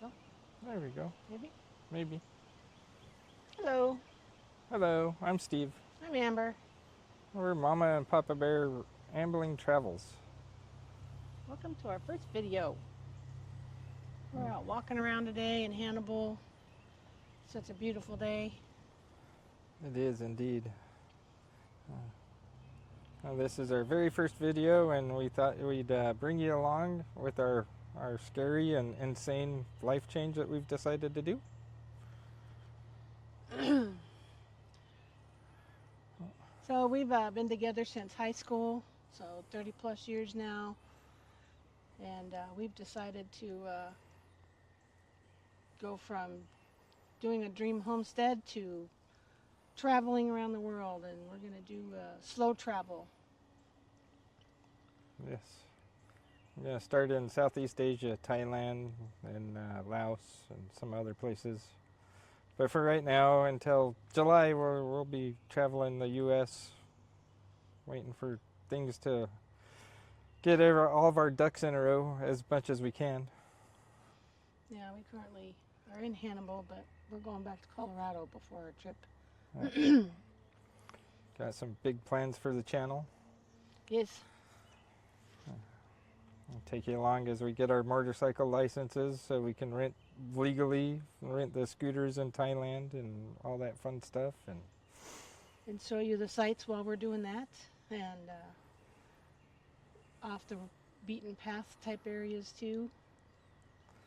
go. There we go. Maybe. Maybe. Hello. Hello, I'm Steve. I'm Amber. We're Mama and Papa Bear Ambling Travels. Welcome to our first video. We're out walking around today in Hannibal. Such a beautiful day. It is indeed. This is our very first video, and we thought we'd bring you along with our scary and insane life change that we've decided to do. So we've been together since high school, so 30 plus years now. And we've decided to go from doing a dream homestead to traveling around the world, and we're going to do slow travel. Yes. We're going to start in Southeast Asia, Thailand, and Laos, and some other places. But for right now, until July, we'll be traveling the U.S., waiting for things to get all of our ducks in a row as much as we can. Yeah, we currently are in Hannibal, but we're going back to Colorado before our trip. Got some big plans for the channel. Yes. I'll take you along as we get our motorcycle licenses so we can legally rent the scooters in Thailand and all that fun stuff. And show you the sights while we're doing that. And off the beaten path type areas too.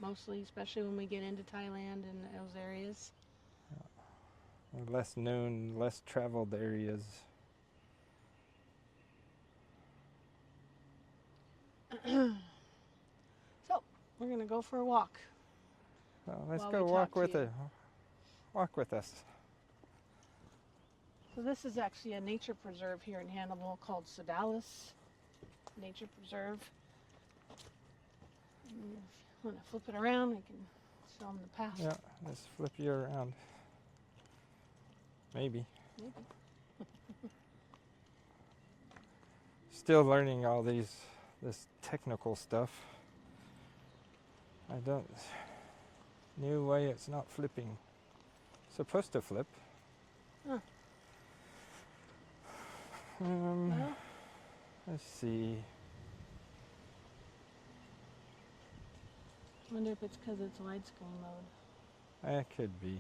Mostly, especially when we get into Thailand and those areas. Less known, less traveled areas. So, we're going to go for a walk. Well, let's While go we walk talk to with us. So this is actually a nature preserve here in Hannibal called Sadalus Nature Preserve. And if you want to flip it around, I can show them the path. Yeah, let's flip you around. Maybe. Still learning all this technical stuff. I don't know why it's not flipping. Supposed to flip. Huh. Well, let's see. I wonder if it's because it's widescreen mode. That could be.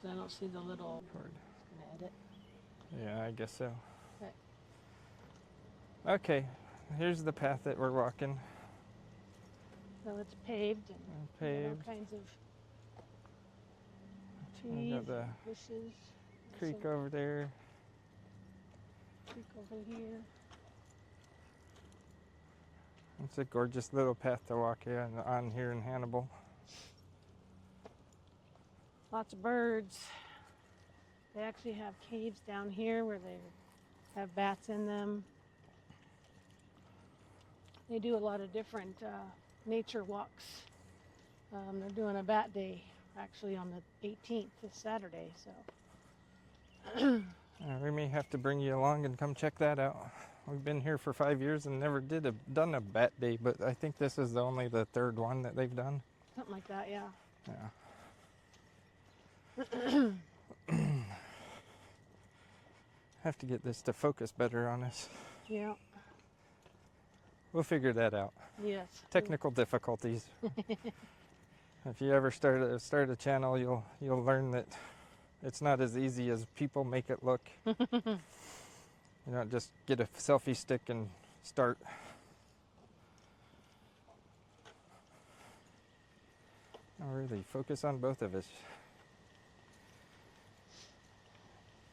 I don't see the little. Cord. It's gonna edit. Yeah, I guess so. Okay. Okay, here's the path that we're walking. So it's paved and Paved. all kinds of We trees, got the bushes. creek some over there. creek over here. It's a gorgeous little path to walk on here in Hannibal. Lots of birds. They actually have caves down here where they have bats in them. They do a lot of different nature walks. They're doing a bat day actually on the 18th, this Saturday. So We may have to bring you along and come check that out. We've been here for 5 years and never done a bat day, but I think this is only the third one that they've done. something like that, yeah. Yeah. Have to get this to focus better on us. Yeah. We'll figure that out. Yes. Technical difficulties. If you ever start a channel, you'll learn that it's not as easy as people make it look. You don't just get a selfie stick and start. Oh, really? Focus on both of us.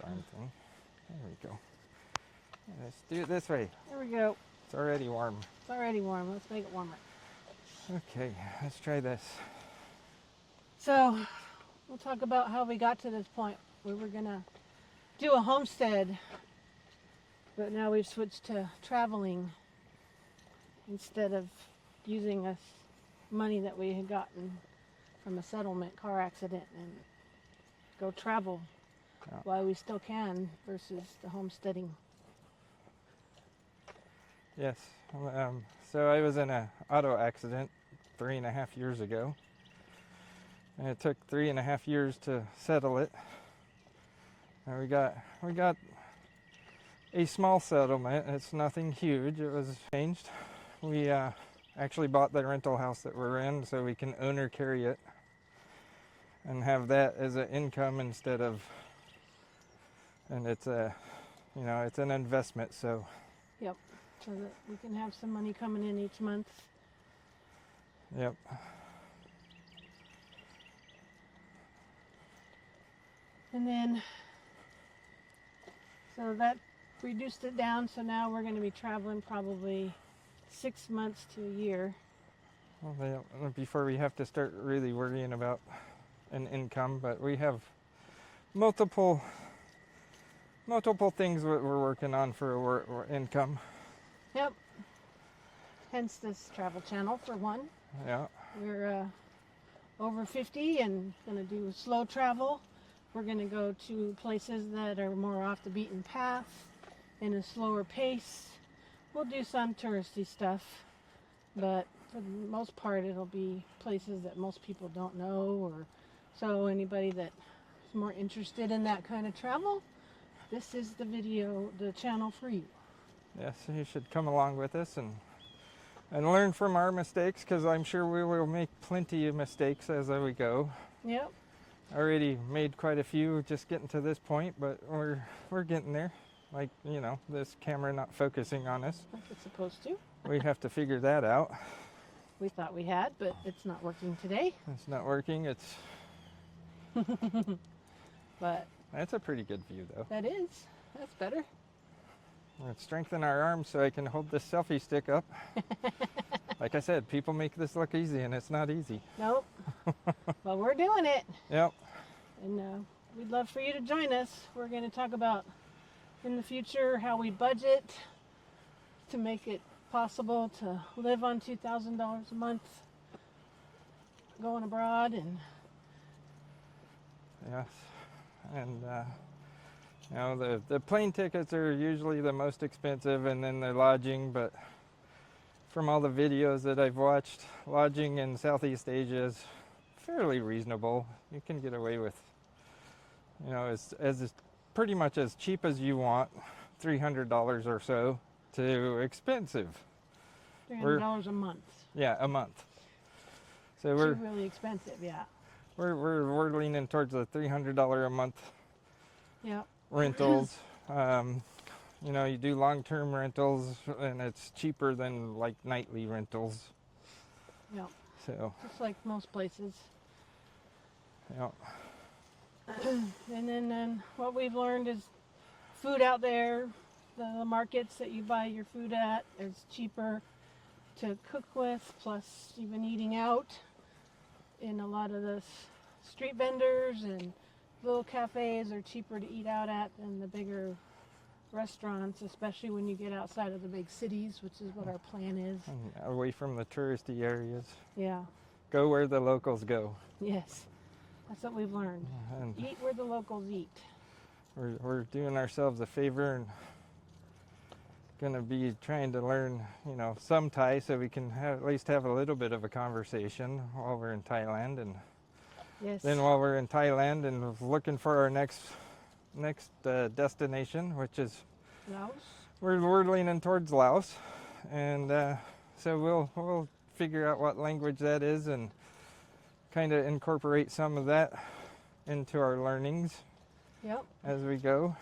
Darn thing. There we go. Let's do it this way. There we go. It's already warm. It's already warm. Let's make it warmer. Okay, let's try this. So, we'll talk about how we got to this point. We were going to do a homestead, but now we've switched to traveling instead of using us money that we had gotten from a settlement car accident and go travel while we still can versus the homesteading. Yes. So I was in an auto accident 3.5 years ago. And it took 3.5 years to settle it. And we got a small settlement. It's nothing huge. It was changed. We actually bought the rental house that we're in so we can own or carry it and have that as an income instead of, and it's a, it's an investment. So Yep. So that we can have some money coming in each month. yep. And then, so that reduced it down. So now we're going to be traveling probably 6 months to a year. Well, before we have to start really worrying about an income, but we have multiple things that we're working on for income. Yep. Hence this travel channel for one. Yeah. We're over 50 and going to do slow travel. We're going to go to places that are more off the beaten path in a slower pace. We'll do some touristy stuff, but for the most part it'll be places that most people don't know, or so anybody that is more interested in that kind of travel, this is the channel for you. Yes, you should come along with us and learn from our mistakes, because I'm sure we will make plenty of mistakes as we go. Yep. Already made quite a few just getting to this point, but we're getting there. Like, this camera not focusing on us. Like it's supposed to. We have to figure that out. We thought we had, but it's not working today. It's not working. It's But that's a pretty good view though. that is. That's better. Let's strengthen our arms so I can hold this selfie stick up. Like I said, people make this look easy, and it's not easy. Nope. But we're doing it. Yep. And we'd love for you to join us. We're going to talk about in the future how we budget to make it possible to live on $2,000 a month going abroad. And Yes. And the plane tickets are usually the most expensive, and then the lodging, but from all the videos that I've watched, lodging in Southeast Asia is fairly reasonable. You can get away with, as pretty much as cheap as you want, $300 or so, to expensive. $300 a month. Yeah, a month. So It's really expensive, yeah. we're leaning towards the $300 a month Yep. rentals. You do long-term rentals, and it's cheaper than like nightly rentals. Yep. So, Just like most places. yeah. And then what we've learned is food out there, the markets that you buy your food at is cheaper to cook with, plus even eating out in a lot of the street vendors and little cafes are cheaper to eat out at than the bigger restaurants, especially when you get outside of the big cities, which is what our plan is. And away from the touristy areas. Yeah. Go where the locals go. Yes. That's what we've learned. And Eat where the locals eat. we're doing ourselves a favor and gonna be trying to learn, some Thai, so we can at least have a little bit of a conversation while we're in Thailand. And Yes. then while we're in Thailand and looking for our next destination, which is Laos. we're leaning towards Laos, and so we'll figure out what language that is and kind of incorporate some of that into our learnings Yep. as we go.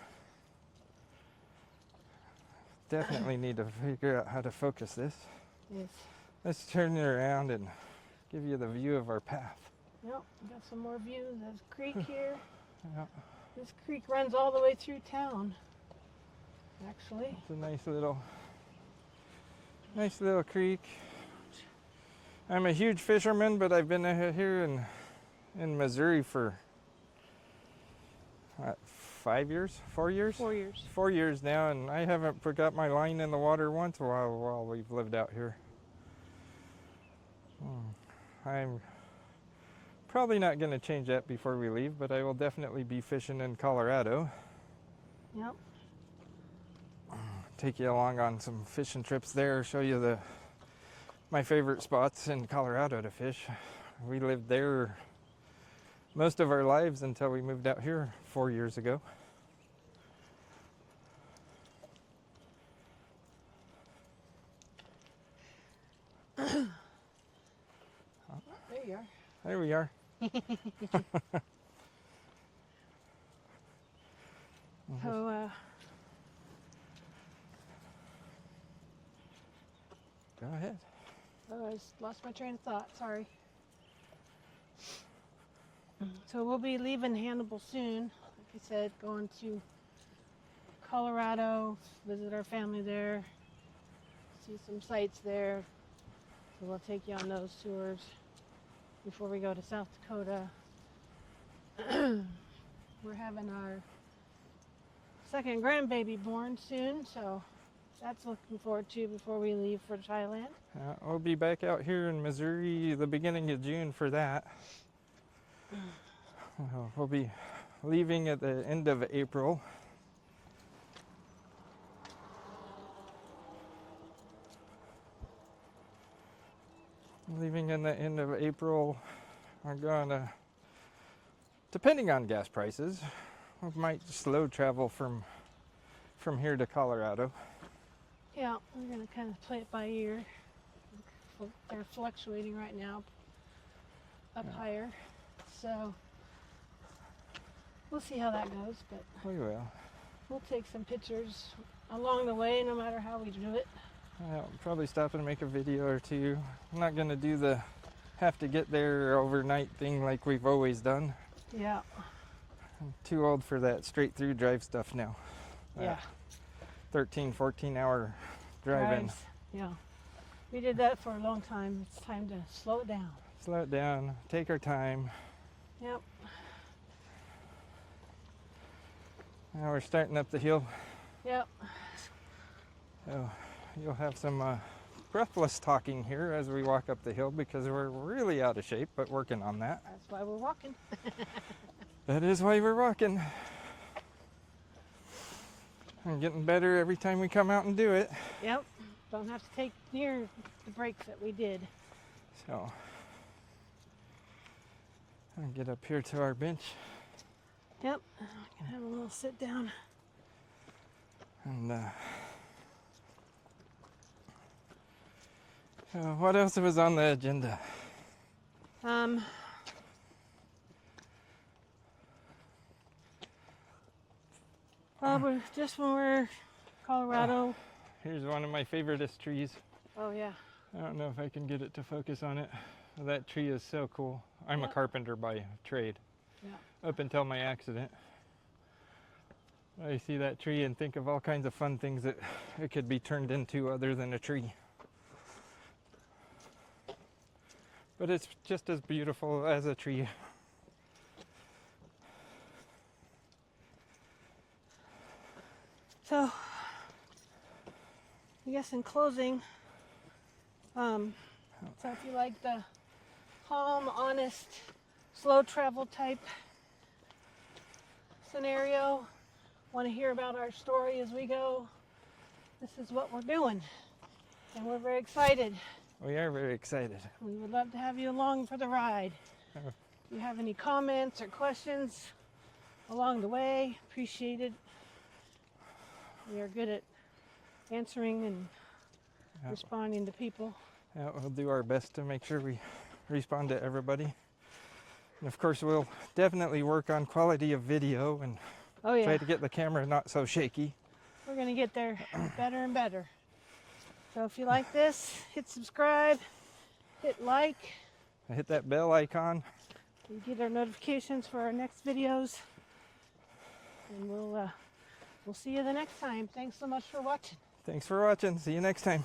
Definitely need to figure out how to focus this. Yes. Let's turn it around and give you the view of our path. Yep. Got some more views. There's a creek here. Yeah. This creek runs all the way through town. Actually. It's a nice little creek. I'm a huge fisherman, but I've been here in Missouri for 5 years, 4 years? 4 years. 4 years now, and I haven't got my line in the water once while we've lived out here. I'm probably not going to change that before we leave, but I will definitely be fishing in Colorado. Yep. Take you along on some fishing trips there, show you my favorite spots in Colorado to fish. We lived there most of our lives until we moved out here 4 years ago. There you are. There we are. So, Go ahead. oh, I just lost my train of thought. Sorry. So we'll be leaving Hannibal soon. Like I said, going to Colorado, visit our family there, see some sights there. So we'll take you on those tours before we go to South Dakota. We're having our second grandbaby born soon, so that's looking forward to before we leave for Thailand. We'll be back out here in Missouri the beginning of June for that. We'll be leaving at the end of April. Leaving in the end of April. We're gonna, depending on gas prices, we might slow travel from here to Colorado. Yeah, we're gonna kind of play it by ear. They're fluctuating right now up higher, so we'll see how that goes. But We will. we'll take some pictures along the way, no matter how we do it. I'll probably stop and make a video or two. I'm not gonna do the have to get there overnight thing like we've always done. Yeah, I'm too old for that straight through drive stuff now. yeah. 13, 14 hour driving. Drives. Yeah, we did that for a long time. It's time to slow it down. Slow it down, take our time. Yep. Now we're starting up the hill. Yep. So you'll have some breathless talking here as we walk up the hill because we're really out of shape, but working on that. That's why we're walking. That is why we're walking. And getting better every time we come out and do it. Yep. Don't have to take near the breaks that we did. So I'll get up here to our bench. Yep. I can have a little sit down. And what else was on the agenda? Well, we're just when we're Colorado. Here's one of my favoriteest trees. Oh yeah. I don't know if I can get it to focus on it. That tree is so cool. I'm a Yeah. carpenter by trade. Yeah. Up until my accident. I see that tree and think of all kinds of fun things that it could be turned into other than a tree. But it's just as beautiful as a tree. So, I guess in closing, so if you like the calm, honest, slow travel type scenario, want to hear about our story as we go, this is what we're doing. And we're very excited. We are very excited. We would love to have you along for the ride. If you have any comments or questions along the way, appreciate it. We are good at answering and Yeah. responding to people. Yeah, we'll do our best to make sure we respond to everybody. And of course, we'll definitely work on quality of video and Oh yeah, try to get the camera not so shaky. we're gonna get there better and better. So if you like this, hit subscribe, hit like, Hit that bell icon. you get our notifications for our next videos, and we'll see you the next time. Thanks so much for watching. Thanks for watching. See you next time.